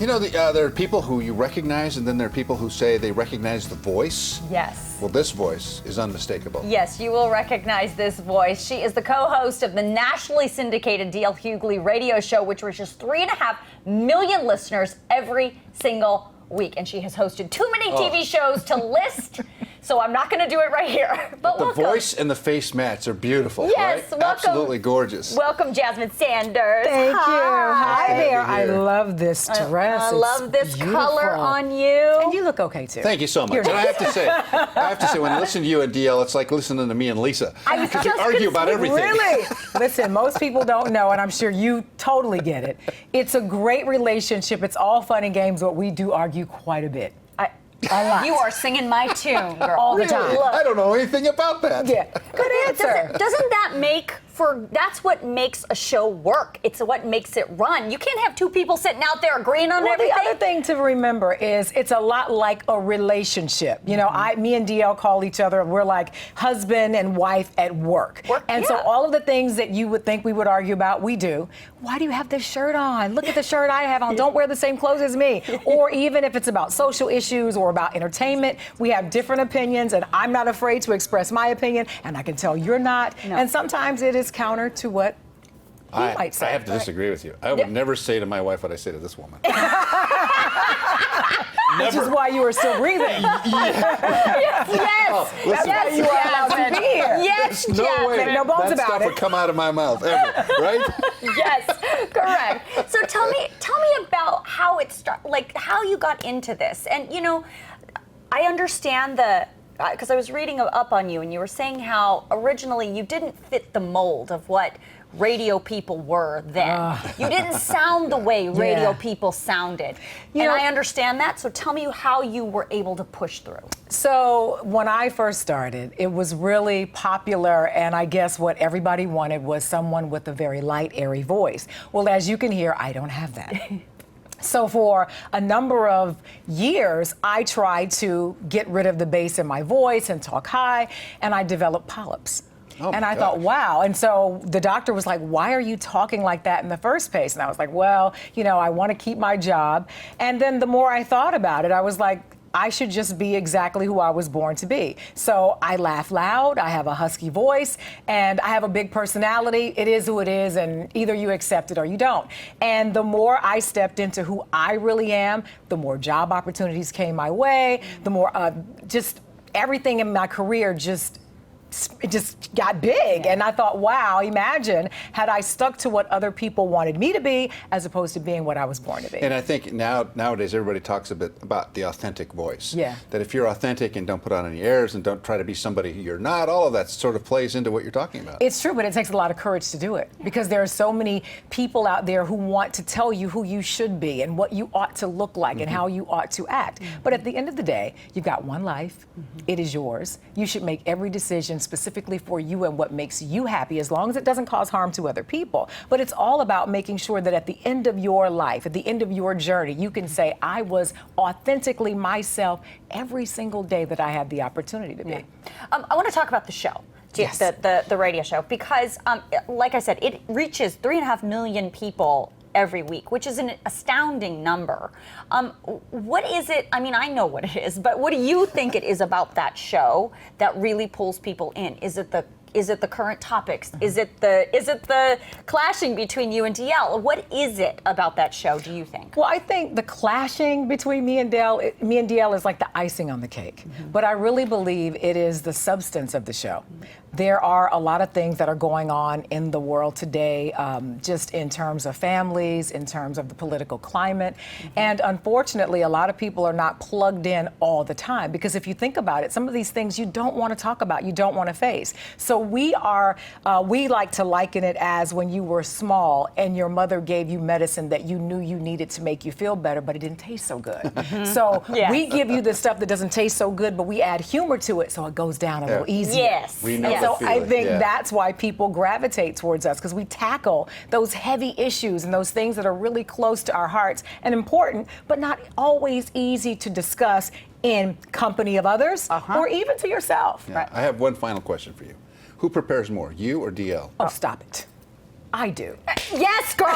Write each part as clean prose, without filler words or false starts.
You know, there are people who you recognize, and then there are people who say they recognize the voice. Yes. Well, this voice is unmistakable. Yes, you will recognize this voice. She is the co-host of the nationally syndicated DL Hughley radio show, which reaches 3.5 million listeners every single week. And she has hosted too many TV shows to list, so I'm not going to do it right here. But the welcome. voice and the face match are beautiful, Yes, right? welcome. Absolutely gorgeous. Welcome, Jasmine Sanders. Thank you. Hi there. Happy I to be here. love this dress. I It's love this beautiful. color on you. And you look okay too. Thank you so much. And I have to say, when I listen to you and DL, it's like listening to me and Lisa. Because you argue about everything. Really? Listen, most people don't know, and I'm sure you totally get it. It's a great relationship. It's all fun and games, but we do argue quite a bit. A lot. You are singing my tune, girl. All the time. I don't know anything about that. Yeah. Good answer. Doesn't that make that's what makes a show work. It's what makes it run. You can't have two people sitting out there agreeing on everything. The other thing to remember is it's a lot like a relationship. You know, me and DL call each other, we're like husband and wife at work. So all of the things that you would think we would argue about, we do. Why do you have this shirt on? Look at the shirt I have on. Don't wear the same clothes as me. Or even if it's about social issues or about entertainment, we have different opinions, and I'm not afraid to express my opinion, and I can tell you're not. No. And sometimes it is counter to what he might say. I have to disagree with you. I would never say to my wife what I say to this woman. Which is why you are still breathing. Yes. Listen, That's why you are allowed to be here. Yes, no way Jasmine. No bones that about stuff it. would come out of my mouth ever, right? Yes, correct. So tell me about how it started, like how you got into this. And you know, I understand because I was reading up on you, and you were saying how originally you didn't fit the mold of what radio people were then. You didn't sound the way radio people sounded. And I understand that, so tell me how you were able to push through. So when I first started, it was really popular, and I guess what everybody wanted was someone with a very light, airy voice. Well, as you can hear, I don't have that. So for a number of years, I tried to get rid of the bass in my voice and talk high, and I developed polyps. And I thought, wow. And so the doctor was like, why are you talking like that in the first place? And I was like, well, you know, I want to keep my job. And then the more I thought about it, I was like, I should just be exactly who I was born to be. So I laugh loud, I have a husky voice, and I have a big personality. It is who it is, and either you accept it or you don't. And the more I stepped into who I really am, the more job opportunities came my way, the more just everything in my career it just got big. And I thought, wow, imagine had I stuck to what other people wanted me to be as opposed to being what I was born to be. And I think nowadays everybody talks a bit about the authentic voice. Yeah. That if you're authentic and don't put on any airs and don't try to be somebody who you're not, all of that sort of plays into what you're talking about. It's true, but it takes a lot of courage to do it because there are so many people out there who want to tell you who you should be and what you ought to look like and how you ought to act. But at the end of the day, you've got one life. It is yours. You should make every decision specifically for you and what makes you happy, as long as it doesn't cause harm to other people. But it's all about making sure that at the end of your life, at the end of your journey, you can say, I was authentically myself every single day that I had the opportunity to be. I want to talk about the show. Yes. The radio show, because like I said, it reaches 3.5 million people every week, which is an astounding number. What is it? I mean, I know what it is, but what do you think it is about that show that really pulls people in? Is it the current topics? Is it the clashing between you and DL? What is it about that show, do you think? Well, I think the clashing between me and DL is like the icing on the cake. But I really believe it is the substance of the show. There are a lot of things that are going on in the world today, just in terms of families, in terms of the political climate. And unfortunately, a lot of people are not plugged in all the time, because if you think about it, some of these things you don't want to talk about, you don't want to face. So we like to liken it as when you were small and your mother gave you medicine that you knew you needed to make you feel better, but it didn't taste so good. So we give you the stuff that doesn't taste so good, but we add humor to it so it goes down a little easier. Yes. We know So I think yeah. that's why people gravitate towards us, because we tackle those heavy issues and those things that are really close to our hearts and important, but not always easy to discuss in company of others or even to yourself. Yeah. I have one final question for you. Who prepares more, you or DL? Oh, stop it. I do. Yes, girl.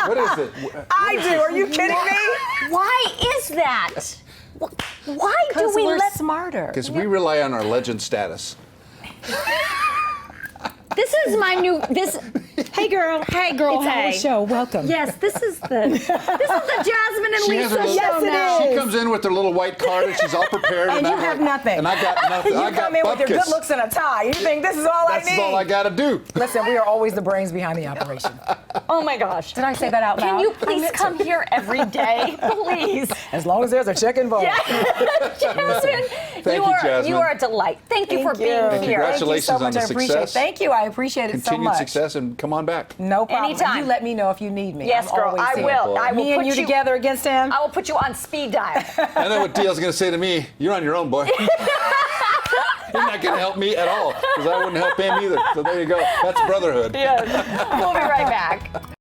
What is it? I do. Are you kidding me? Why is that? Why do we we're let smarter? Because we rely on our legend status. This is my new Hey, girl. Hey, girl. It's hey. our show. Welcome. Yes, this is the Jasmine and She has Lisa her little, show now. She comes in with her little white card and she's all prepared. And you I'm have like, nothing. And I got nothing. You I got come in with your bupkis. good looks and a tie. You think this is all I need? That's all I got to do. Listen, we are always the brains behind the operation. Oh my gosh. Did I say that out loud? Can you I please meant come to. here every day, please? As long as there's a check involved. Jasmine, Thank you, Jasmine. you are a delight. Thank you for being And here. congratulations Thank you so on much. the I appreciate it. success. Thank you. I appreciate it so Continued much. success, and come on back. No problem. Anytime. You let me know if you need me. Yes, I'm girl. always I here. will. I will Me and put you together against him. I will put you on speed dial. I know what DL's going to say to me. You're on your own, boy. You're not going to help me at all because I wouldn't help him either. So there you go. That's brotherhood. Yes. We'll be right back.